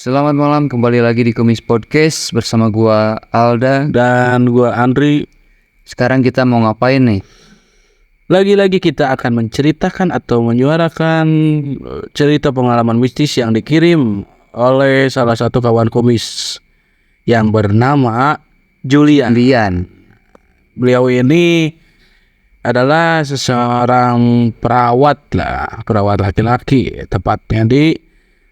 Selamat malam, kembali lagi di Kumis Podcast bersama gua Alda. Dan gua Andri. Sekarang kita mau ngapain nih? Lagi-lagi kita akan menceritakan atau menyuarakan cerita pengalaman mistis yang dikirim oleh salah satu kawan kumis yang bernama Julian. Beliau ini adalah seseorang perawat laki-laki, tepatnya di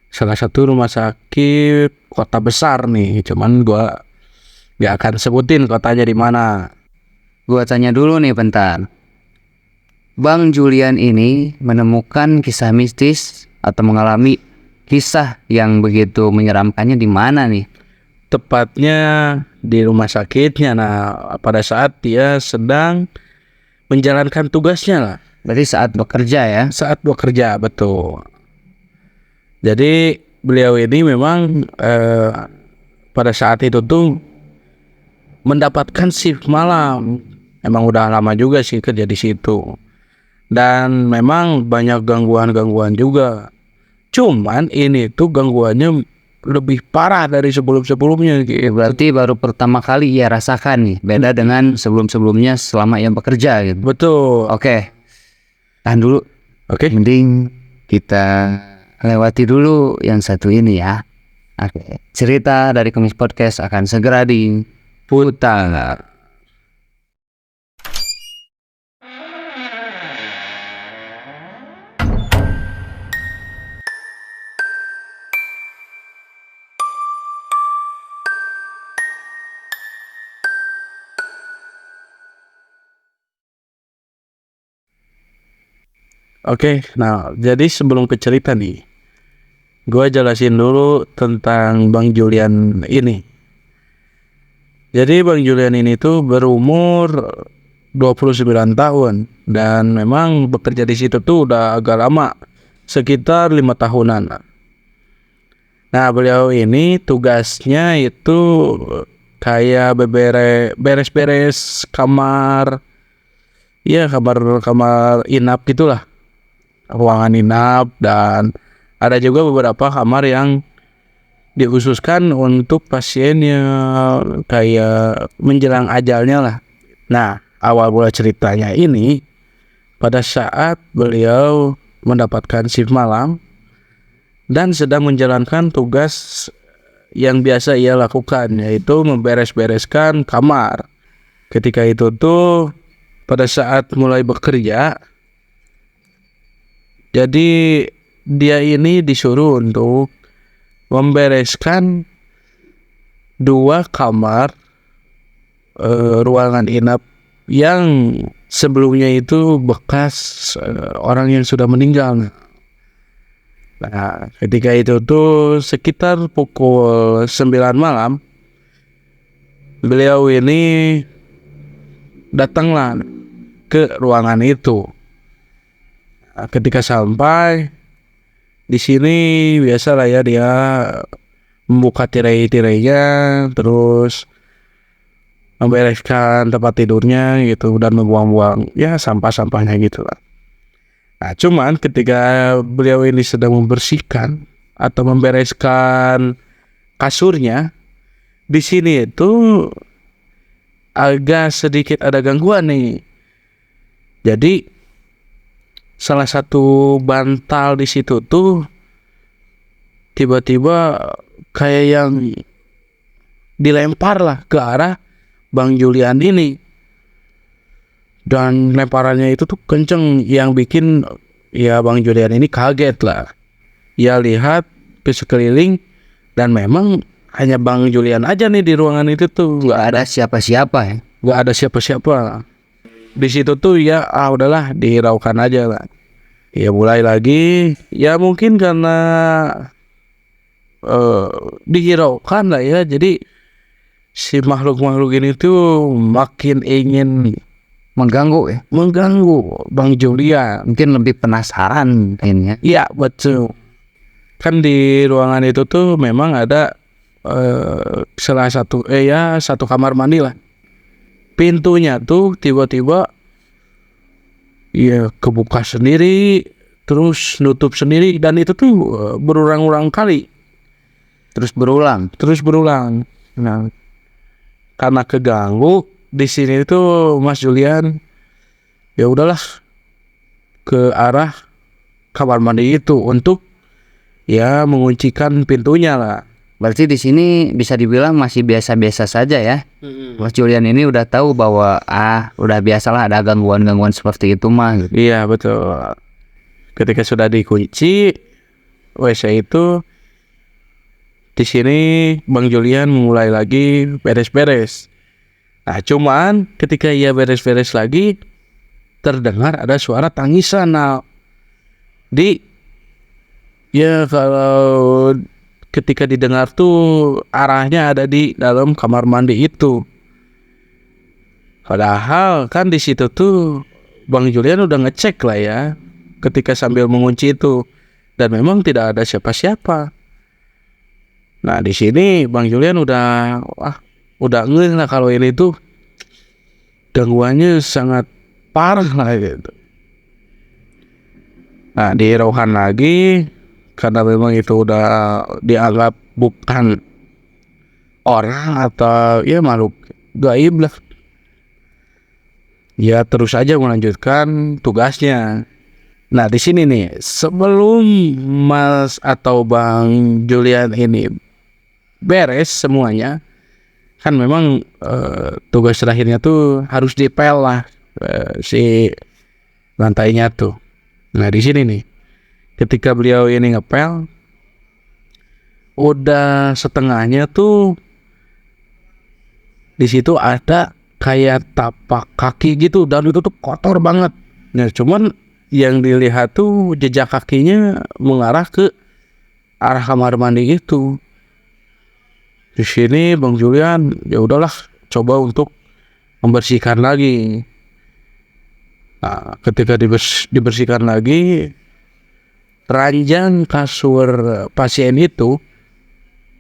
salah satu rumah sakit kota besar nih. Cuman gua gak akan sebutin kotanya di mana. Gua tanya dulu nih bentar. Bang Julian ini menemukan kisah mistis atau mengalami kisah yang begitu menyeramkannya di mana nih? Tepatnya di rumah sakitnya. Nah, pada saat dia sedang menjalankan tugasnya lah. Berarti saat bekerja ya? Saat bekerja, betul. Jadi beliau ini memang pada saat itu tuh mendapatkan shift malam. Emang udah lama juga sih kerja di situ. Dan memang banyak gangguan-gangguan juga. Cuman ini tuh gangguannya lebih parah dari sebelum-sebelumnya gitu. Berarti baru pertama kali ia rasakan nih, beda dengan sebelum-sebelumnya selama ia bekerja gitu. Betul. Oke. Tahan dulu. Oke. Mending kita lewati dulu yang satu ini ya. Oke. Cerita dari Kumis Podcast akan segera diputar. Oke, nah jadi sebelum ke cerita nih, gue jelasin dulu tentang Bang Julian ini. Jadi Bang Julian ini tuh berumur 29 tahun dan memang bekerja di situ tuh udah agak lama, sekitar 5 tahunan. Nah, beliau ini tugasnya itu kayak beres-beres kamar, ya kamar inap gitulah. Ruangan inap, dan ada juga beberapa kamar yang dikhususkan untuk pasiennya kayak menjelang ajalnya lah. Nah, awal mula ceritanya ini pada saat beliau mendapatkan shift malam dan sedang menjalankan tugas yang biasa ia lakukan, yaitu memberes-bereskan kamar. Ketika itu tuh pada saat mulai bekerja, jadi dia ini disuruh untuk membereskan 2 kamar ruangan inap yang sebelumnya itu bekas orang yang sudah meninggal. Nah, ketika itu tuh sekitar pukul 9 malam, beliau ini datanglah ke ruangan itu. Ketika sampai di sini biasalah ya, dia membuka tirai-tirainya, terus membereskan tempat tidurnya gitu, dan membuang-buang ya sampah-sampahnya gitu lah. Nah, cuman ketika beliau ini sedang membersihkan atau membereskan kasurnya, di sini itu agak sedikit ada gangguan nih. Jadi salah satu bantal di situ tuh tiba-tiba kayak yang dilempar lah ke arah Bang Julian ini, dan lemparannya itu tuh kenceng yang bikin ya Bang Julian ini kaget lah. Ia lihat ke sekeliling dan memang hanya Bang Julian aja nih di ruangan itu tuh, Nggak ada siapa-siapa ya? nggak ada siapa-siapa. Di situ tuh ya udahlah, dihiraukan aja lah. Ya mulai lagi, ya mungkin karena dihiraukan lah ya, jadi si makhluk-makhluk ini tuh makin ingin Mengganggu ya? mengganggu Bang Julian. Mungkin lebih penasaran ini ya. Iya, betul. Kan di ruangan itu tuh memang ada salah satu satu kamar mandi lah. Pintunya tuh tiba-tiba ya kebuka sendiri, terus nutup sendiri, dan itu tuh berulang-ulang kali terus berulang. Nah, karena keganggu di sini tuh Mas Julian, ya udahlah ke arah kamar mandi itu untuk ya menguncikan pintunya lah. Berarti di sini bisa dibilang masih biasa-biasa saja ya. Mas Julian ini udah tahu bahwa udah biasalah ada gangguan-gangguan seperti itu mah gitu. Iya betul. Ketika sudah dikunci WC itu, di sini Bang Julian mulai lagi beres-beres. Nah, cuman ketika ia beres-beres lagi, terdengar ada suara tangisan. Nah, kalau ketika didengar tuh arahnya ada di dalam kamar mandi itu. Padahal kan di situ tuh Bang Julian udah ngecek lah ya, ketika sambil mengunci itu, dan memang tidak ada siapa-siapa. Nah di sini Bang Julian udah ngeh lah kalau ini tuh gangguannya sangat parah lah gitu. Nah dihiraukan lagi karena memang itu udah dianggap bukan orang atau ya makhluk gaib lah. Ya terus aja melanjutkan tugasnya. Nah di sini nih, sebelum Mas atau Bang Julian ini beres semuanya, kan memang tugas terakhirnya tuh harus dipel lah si lantainya tuh. Nah di sini nih, ketika beliau ini ngepel, udah setengahnya tuh di situ ada kayak tapak kaki gitu, dan itu tuh kotor banget. Nah cuman yang dilihat tuh jejak kakinya mengarah ke arah kamar mandi itu. Di sini Bang Julian ya udahlah coba untuk membersihkan lagi. Nah, ketika dibersihkan lagi, ranjang kasur pasien itu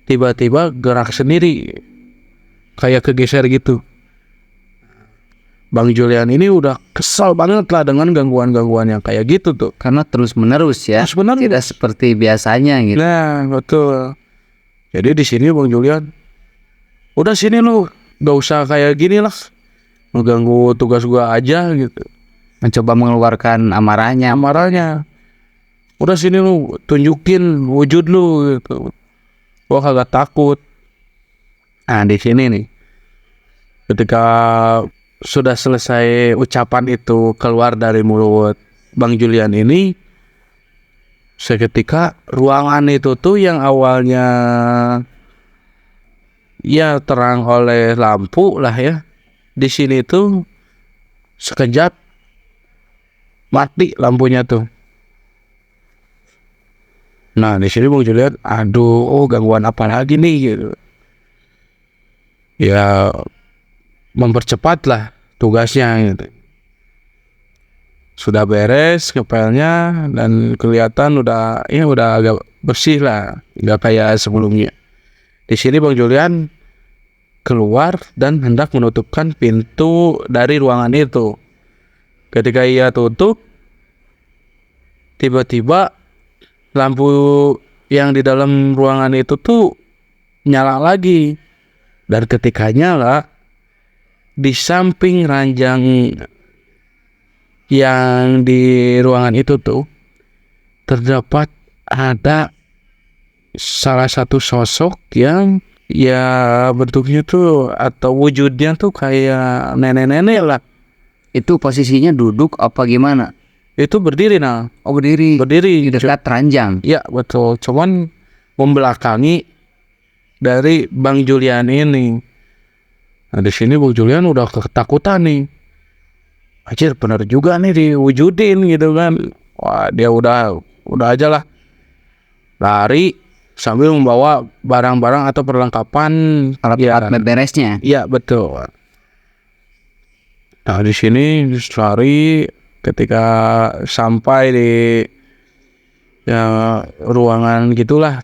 tiba-tiba gerak sendiri, kayak kegeser gitu. Bang Julian ini udah kesal banget lah dengan gangguan-gangguan yang kayak gitu tuh. Karena terus menerus ya. Terus menerus. Tidak seperti biasanya gitu. Nah betul. Jadi di sini Bang Julian, udah sini lu, gak usah kayak gini lah, mengganggu tugas gua aja gitu. Mencoba mengeluarkan amarahnya. Udah sini lu, tunjukin wujud lu gitu. Gua kagak takut. Nah di sini nih, ketika sudah selesai ucapan itu keluar dari mulut Bang Julian ini, seketika ruangan itu tuh yang awalnya ya terang oleh lampu lah ya, di sini tuh sekejap mati lampunya tuh. Nah di sini Bang Julian, gangguan apa lagi nih gitu. Ya mempercepat lah tugasnya gitu. Sudah beres ngepelnya dan kelihatan udah agak bersih lah, nggak kayak sebelumnya. Di sini Bang Julian keluar dan hendak menutupkan pintu dari ruangan itu. Ketika ia tutup, tiba-tiba lampu yang di dalam ruangan itu tuh nyala lagi. Dan ketika nyala, di samping ranjang yang di ruangan itu tuh terdapat ada salah satu sosok yang ya bentuknya tuh atau wujudnya tuh kayak nenek-nenek lah. Itu posisinya duduk apa gimana? Itu berdiri nah. Oh berdiri. Di dekat ranjang. Ya betul. Cuman membelakangi dari Bang Julian ini. Nah di sini Bang Julian udah ketakutan nih. Anjir bener juga nih diwujudin gitu kan. Wah dia udah aja lah lari sambil membawa barang-barang atau perlengkapan alat beresnya. Iya betul. Nah di sini lari, ketika sampai di ruangan gitulah,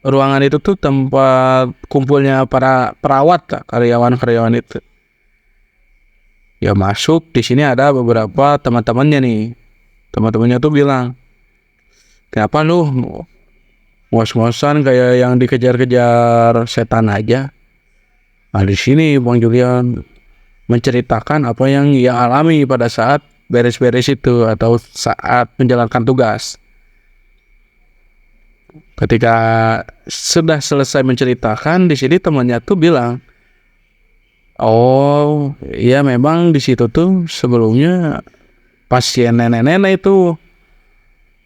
ruangan itu tuh tempat kumpulnya para perawat lah, karyawan itu. Ya masuk, di sini ada beberapa teman-temannya nih. Teman-temannya tuh bilang, kenapa lu ngos-ngosan kayak yang dikejar-kejar setan aja. Nah di sini Bang Julian menceritakan apa yang ia alami pada saat beres-beres itu atau saat menjalankan tugas. Ketika sudah selesai menceritakan, di sini temannya tuh bilang, oh iya memang di situ tuh sebelumnya pasien nenek-nenek itu,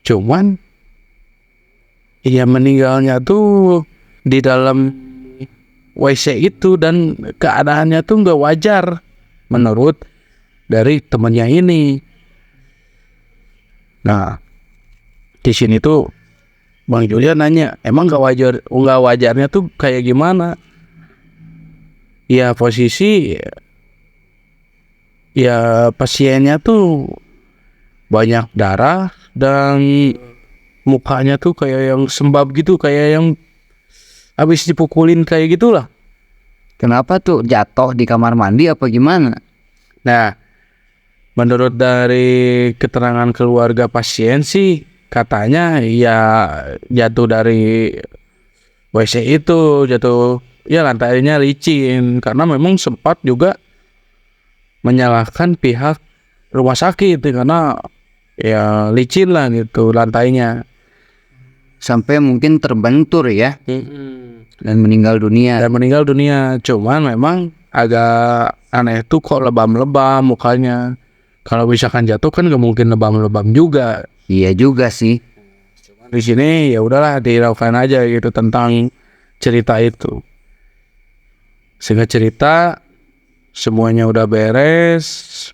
cuman ia meninggalnya tuh di dalam WC itu dan keadaannya tuh nggak wajar menurut dari temannya ini. Nah di sini tuh Bang Julian nanya, emang nggak wajarnya tuh kayak gimana? Ya posisi ya pasiennya tuh banyak darah dan mukanya tuh kayak yang sembab gitu, kayak yang habis dipukulin kayak gitulah. Kenapa tuh, jatuh di kamar mandi apa gimana? Nah, menurut dari keterangan keluarga pasien sih katanya ya jatuh dari WC itu, jatuh ya lantainya licin karena memang sempat juga menyalahkan pihak rumah sakit karena ya licin lah gitu lantainya. Sampai mungkin terbentur ya dan meninggal dunia. Dan meninggal dunia. Cuman memang agak aneh tuh kok lebam-lebam mukanya. Kalau misalkan jatuh kan gak mungkin lebam-lebam juga. Iya juga sih. Di sini ya udahlah dirasakan aja gitu tentang cerita itu. Singkat cerita semuanya udah beres.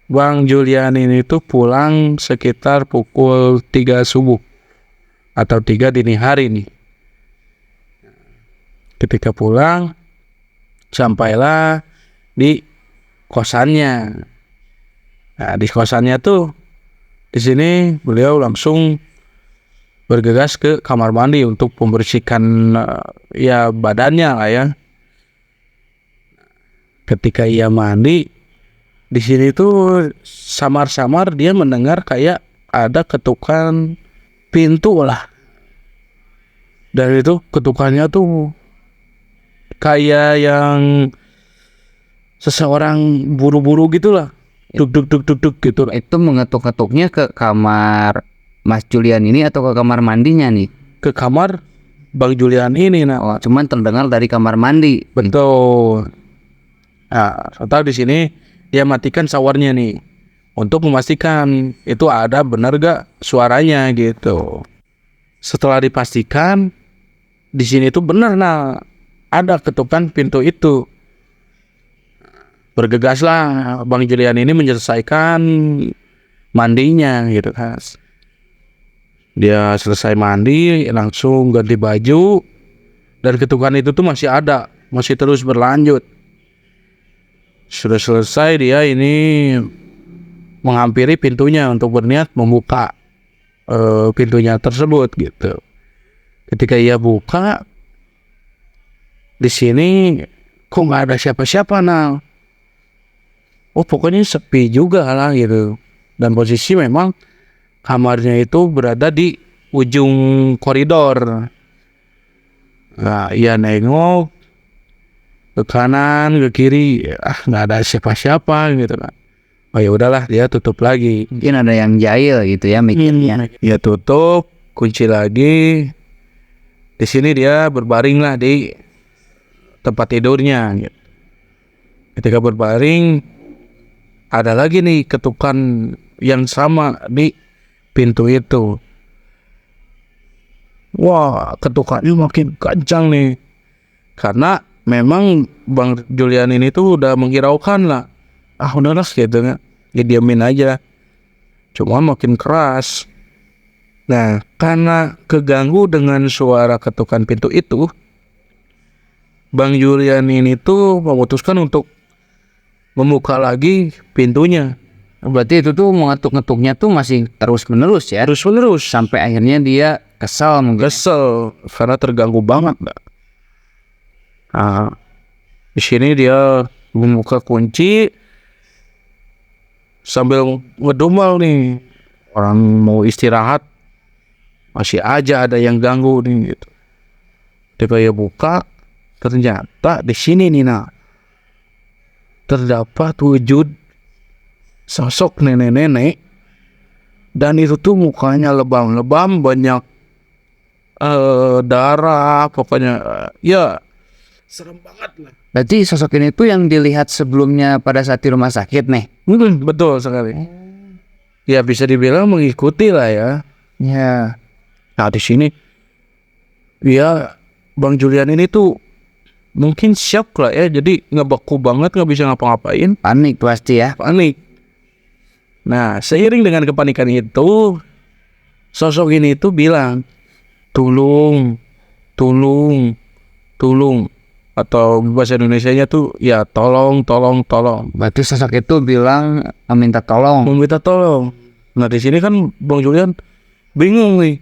Bang Julian ini tuh pulang sekitar pukul 3 subuh atau 3 dini hari nih. Ketika pulang sampailah di kosannya. Nah, di kosannya tuh di sini beliau langsung bergegas ke kamar mandi untuk membersihkan ya badannya lah ya. Ketika ia mandi di sini tuh samar-samar dia mendengar kayak ada ketukan pintu lah. Dan itu ketukannya tuh kayak yang seseorang buru-buru gitulah. Duk duk duk duk duk gitu. Itu mengetuk-ketuknya ke kamar Mas Julian ini atau ke kamar mandinya nih? Ke kamar Bang Julian ini. Nah, Oh, cuman terdengar dari kamar mandi. betul. Nah, serta di sini dia matikan showernya nih untuk memastikan itu ada benar gak suaranya gitu. Setelah dipastikan di sini tuh benar nah ada ketukan pintu itu. Bergegaslah Bang Julian ini menyelesaikan mandinya gitu kan. Dia selesai mandi langsung ganti baju dan ketukan itu tuh masih ada, masih terus berlanjut. Sudah selesai dia ini menghampiri pintunya untuk berniat membuka pintunya tersebut gitu. Ketika ia buka di sini kok nggak ada siapa-siapa nah. Oh pokoknya sepi juga lah gitu. Dan posisi memang kamarnya itu berada di ujung koridor. Nah ia nengok ke kanan ke kiri, nggak ada siapa-siapa gitu kan. Oh ya udahlah dia tutup lagi. Mungkin ada yang jahil gitu ya mikirnya. Ya tutup, kunci lagi. Di sini dia berbaring lah di tempat tidurnya. Gitu. Ketika berbaring, ada lagi nih ketukan yang sama di pintu itu. Wah, ketukannya makin kencang nih. Karena memang Bang Julian ini tuh udah menghiraukan lah. Udahlah gitu kan. Ya diamin aja. Cuma makin keras. Nah, karena keganggu dengan suara ketukan pintu itu, Bang Julian ini tuh memutuskan untuk membuka lagi pintunya. Berarti itu tuh mengetuk-ngetuknya tuh masih terus-menerus ya. Terus-menerus. Sampai akhirnya dia kesal mungkin. Kesel karena terganggu banget. Nah, di sini dia membuka kunci sambil ngedumel nih. Orang mau istirahat masih aja ada yang ganggu nih gitu. Tiba ya buka, ternyata di sini nih terdapat wujud sosok nenek-nenek, dan itu tuh mukanya lebam-lebam, banyak darah, pokoknya ya serem banget lah. Berarti sosok ini tuh yang dilihat sebelumnya pada saat di rumah sakit nih. Betul sekali. Ya bisa dibilang mengikuti lah ya. Ya. Nah di sini ya Bang Julian ini tuh mungkin shock lah ya, jadi ngebeku banget, nggak bisa ngapa-ngapain, Panik pasti ya. panik. Nah seiring dengan kepanikan itu, sosok ini tuh bilang, tolong, tolong, tolong, atau bahasa Indonesianya tuh ya tolong, tolong, tolong, Berarti sosok itu bilang meminta tolong. meminta tolong. Nah di sini kan Bang Julian bingung nih,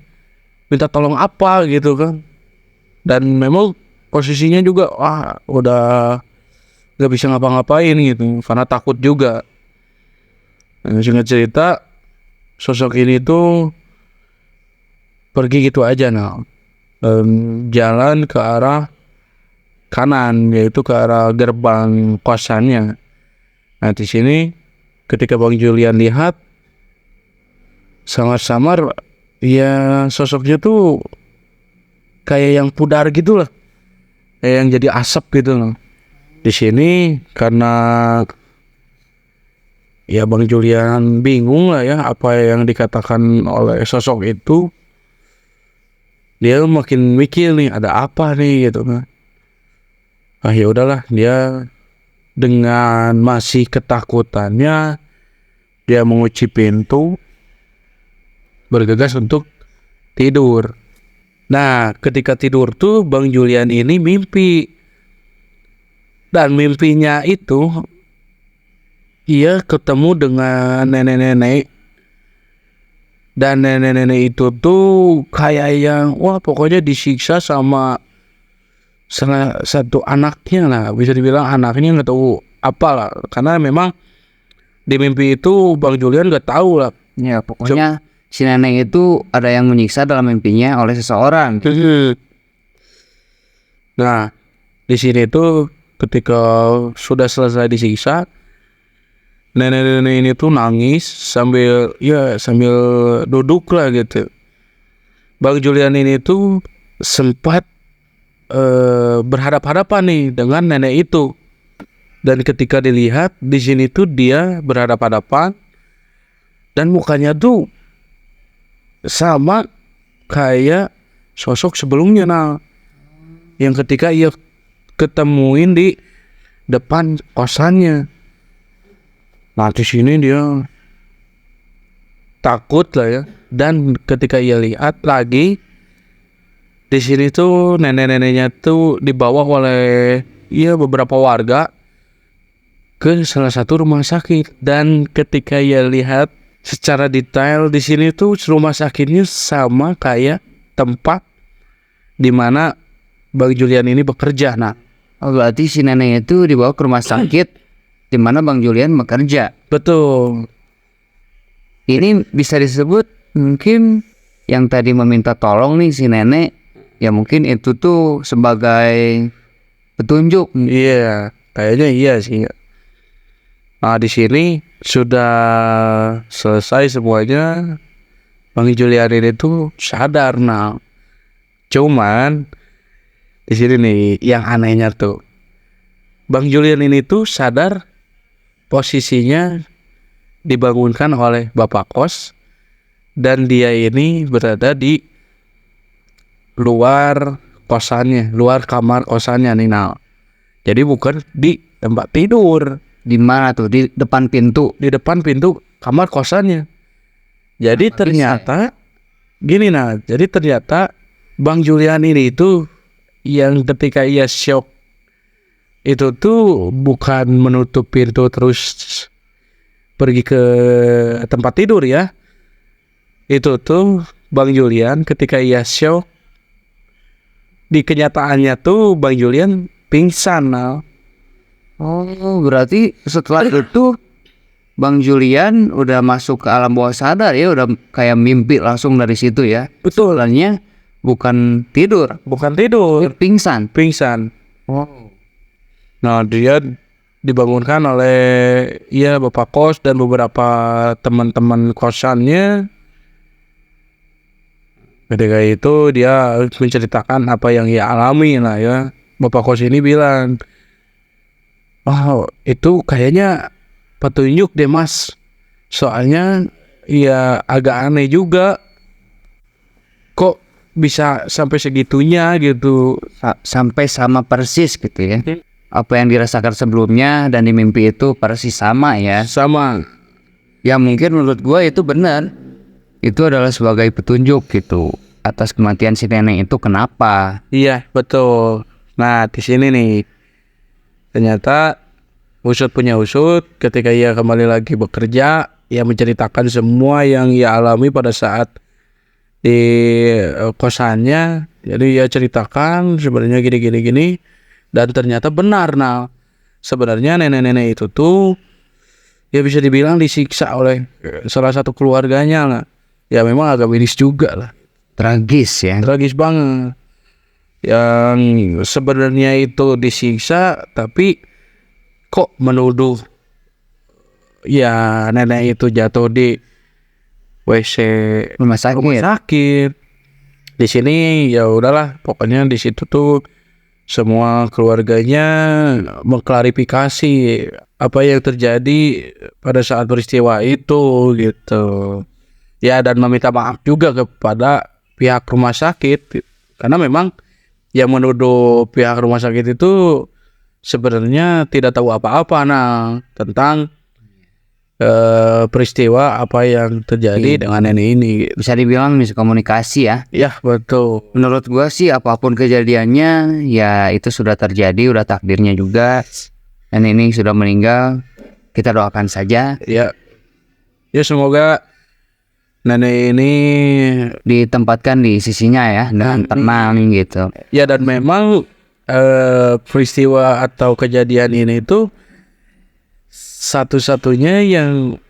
minta tolong apa gitu kan, dan memang posisinya juga udah nggak bisa ngapa-ngapain gitu karena takut juga. Nah, singkat cerita, sosok ini tuh pergi gitu aja jalan ke arah kanan, yaitu ke arah gerbang kosannya. Nah di sini ketika Bang Julian lihat, sangat samar ya, sosoknya tuh kayak yang pudar gitu lah, kayak yang jadi asap gitu loh. Di sini karena ya Bang Julian bingung lah ya apa yang dikatakan oleh sosok itu, dia makin mikir nih ada apa nih gitu kan. Ya udahlah, dia dengan masih ketakutannya dia mengunci pintu, bergegas untuk tidur. Nah ketika tidur tuh Bang Julian ini mimpi, dan mimpinya itu ia ketemu dengan nenek-nenek, dan nenek-nenek itu tuh kayak yang pokoknya disiksa sama salah satu anaknya lah, bisa dibilang anaknya, nggak tahu apalah, karena memang di mimpi itu Bang Julian nggak tahu lah. Ya pokoknya si nenek itu ada yang menyiksa dalam mimpinya oleh seseorang. Nah di sini tuh ketika sudah selesai disiksa, nenek-nenek ini tuh nangis sambil duduk lah gitu. Bang Julian ini tuh sempat berhadap-hadapan nih dengan nenek itu, dan ketika dilihat di sini tuh dia berhadap-hadapan dan mukanya tuh sama kayak sosok sebelumnya yang ketika ia ketemuin di depan kosannya. Nah di sini dia takut lah ya, dan ketika ia lihat lagi, di sini tuh nenek-neneknya tuh dibawa oleh beberapa warga ke salah satu rumah sakit, dan ketika ia lihat secara detail di sini tuh rumah sakitnya sama kayak tempat di mana Bang Julian ini bekerja. Nah Berarti si nenek itu dibawa ke rumah sakit di mana Bang Julian bekerja. betul. Ini bisa disebut mungkin yang tadi meminta tolong nih si nenek, ya mungkin itu tuh sebagai petunjuk. Iya, kayaknya iya sih. Nah di sini sudah selesai semuanya, Bang Julian ini tuh sadar. Nah cuman di sini nih yang anehnya tuh, Bang Julian ini tuh sadar posisinya dibangunkan oleh bapak kos, dan dia ini berada di luar kosannya, luar kamar kosannya nih. Nah jadi bukan di tempat tidur, Di mana tuh? Di depan pintu. di depan pintu kamar kosannya. Jadi Kenapa ternyata gini jadi ternyata Bang Julian ini itu yang ketika ia shock itu tuh bukan menutup pintu terus pergi ke tempat tidur ya. Itu tuh Bang Julian ketika ia shock, di kenyataannya tuh Bang Julian pingsan. Oh, berarti setelah itu Bang Julian udah masuk ke alam bawah sadar ya, udah kayak mimpi langsung dari situ ya. Betul. Sebenarnya bukan tidur, Bukan tidur, pingsan. pingsan. Wow. Nah, dia dibangunkan oleh ya bapak kos dan beberapa teman-teman kosannya. Ketika itu dia menceritakan apa yang ia alami lah ya. Bapak kos ini bilang, "Oh, itu kayaknya petunjuk deh mas. Soalnya ya agak aneh juga. Kok bisa sampai segitunya gitu." Sampai sama persis gitu ya. Apa yang dirasakan sebelumnya dan di mimpi itu persis sama ya. Sama. Ya mungkin menurut gua itu benar. Itu adalah sebagai petunjuk gitu atas kematian si nenek itu kenapa. Iya, betul. Nah, di sini nih ternyata usut punya usut, ketika ia kembali lagi bekerja, ia menceritakan semua yang ia alami pada saat di kosannya. Jadi ia ceritakan sebenarnya gini, dan ternyata benar. Nah, sebenarnya nenek-nenek itu tuh ya bisa dibilang disiksa oleh salah satu keluarganya lah. Ya memang agak miris juga lah. Tragis ya. Tragis banget. Yang sebenarnya itu disiksa, tapi kok menuduh ya nenek itu jatuh di WC Rumah sakit. sakit. Di sini ya udahlah, pokoknya di situ tuh semua keluarganya mengklarifikasi apa yang terjadi pada saat peristiwa itu gitu. Ya, dan meminta maaf juga kepada pihak rumah sakit, karena memang yang menuduh pihak rumah sakit itu sebenarnya tidak tahu apa-apa tentang peristiwa apa yang terjadi dengan nenek ini. Bisa dibilang miskomunikasi ya. Ya, betul. Menurut gua sih apapun kejadiannya ya itu sudah terjadi, udah takdirnya juga. Dan ini sudah meninggal, kita doakan saja Ya, ya semoga nenek ini ditempatkan di sisinya ya dengan tenang gitu. ya, dan memang peristiwa atau kejadian ini tuh satu-satunya yang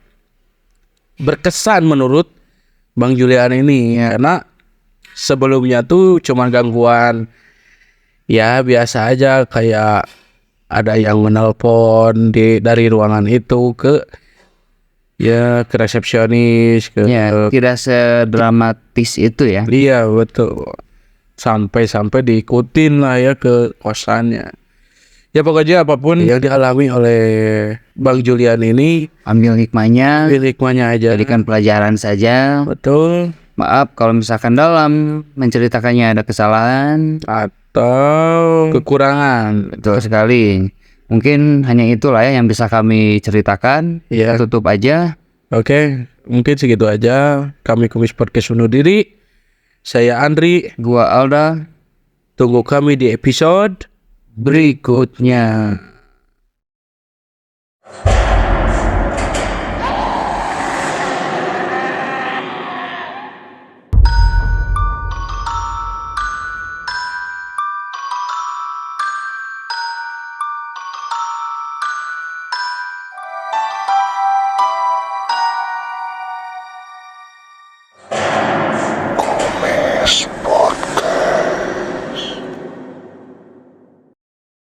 berkesan menurut Bang Julian ini, karena sebelumnya tuh cuma gangguan ya biasa aja, kayak ada yang menelpon dari ruangan itu ke resepsionis ke Ya, tidak sedramatis itu ya. iya, betul. Sampai diikutin lah ya ke kosannya. Ya pokoknya apapun yang dialami oleh Bang Julian ini, Ambil hikmahnya, hikmahnya aja. jadikan pelajaran saja. Betul. Maaf kalau misalkan dalam menceritakannya ada kesalahan. Atau kekurangan. Betul sekali. Mungkin hanya itulah ya yang bisa kami ceritakan. Iya. Kita tutup aja. Oke, mungkin segitu aja. Kami Kumis Podcast undur diri. Saya Andri. Gua Alda. Tunggu kami di episode Berikutnya.